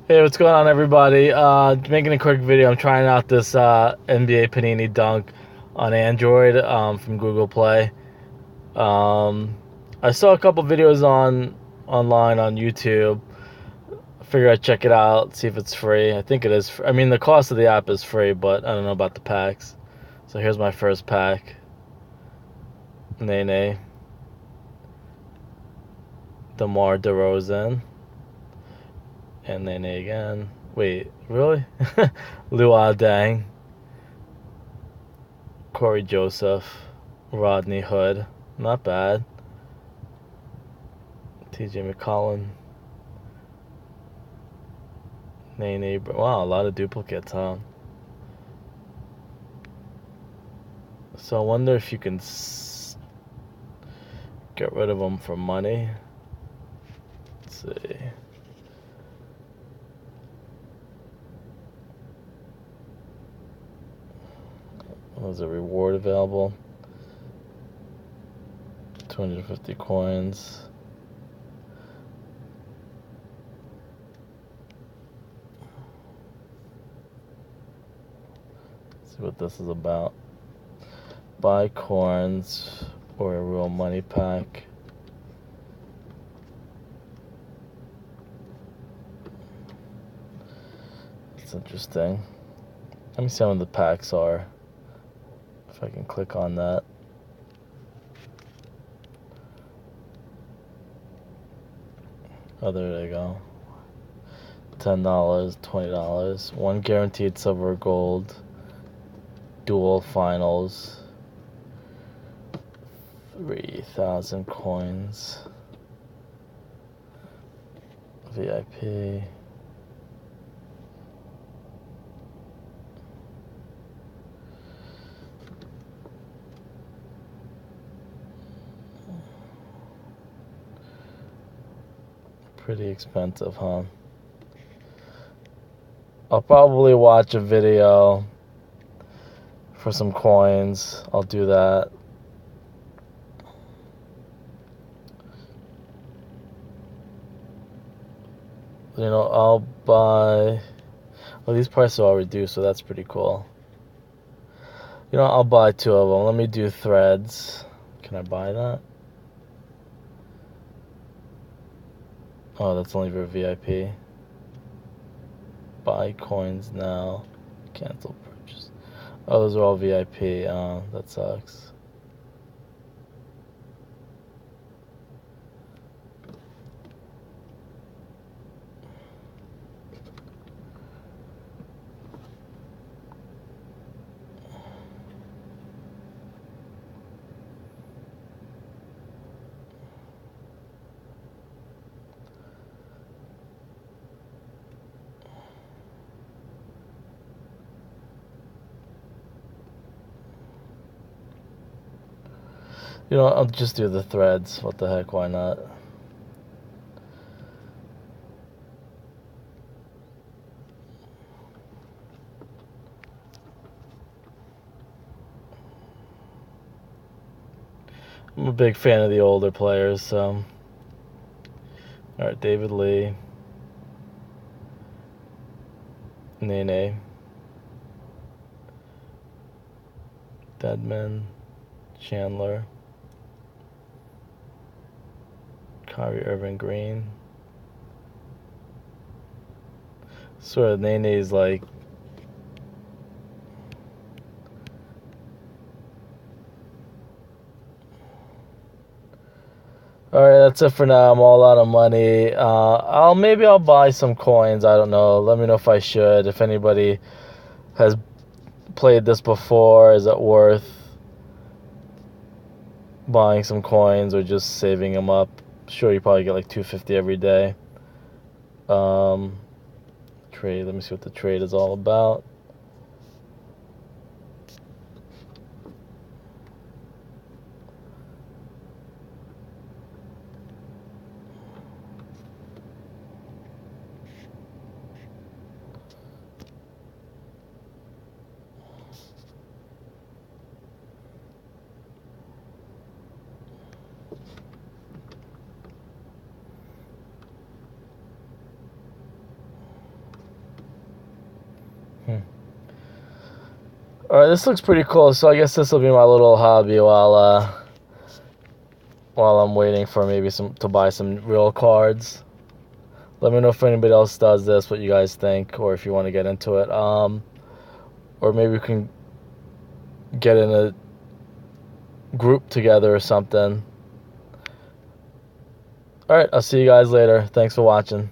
Hey, what's going on, everybody? Making a quick video. I'm trying out this NBA Panini Dunk on Android from Google Play. Um, I saw a couple videos online on YouTube. I figured I'd check it out, see if it's free. I think it is. I mean, the cost of the app is free, but I don't know about the packs. So here's my first pack. Nene, DeMar DeRozan, and Nene again. Wait, really? Luol Deng. Corey Joseph, Rodney Hood, not bad. TJ McCollum, Nene. Wow, a lot of duplicates, huh? So I wonder if you can get rid of them for money. Let's see. There's a reward available. 250 coins. Let's see what this is about. Buy coins or a real money pack. That's interesting. Let me see how many the packs are. If I can click on that. Oh, there they go. $10, $20. One guaranteed silver or gold. Dual finals. 3,000 coins. VIP. Pretty expensive, huh? I'll probably watch a video for some coins. I'll do that. You know, I'll buy... Well, these prices are all reduced, so that's pretty cool. You know, I'll buy 2 of them. Let me do threads. Can I buy that? Oh, that's only for VIP. Buy coins now. Cancel purchase. Oh, those are all VIP. That sucks. You know, I'll just do the threads. What the heck, why not? I'm a big fan of the older players, so... Alright, David Lee. Nene. Deadman. Chandler. Kyrie Irving Green. Sort of Nene's like... Alright, that's it for now. I'm all out of money. Maybe I'll buy some coins. I don't know. Let me know if I should. If anybody has played this before, is it worth buying some coins or just saving them up? Sure, you probably get like $250 every day. Trade. Let me see what the trade is all about. Alright, this looks pretty cool, so I guess this will be my little hobby while I'm waiting for maybe to buy some real cards. Let me know if anybody else does this, what you guys think, or if you want to get into it. Or maybe we can get in a group together or something. Alright, I'll see you guys later. Thanks for watching.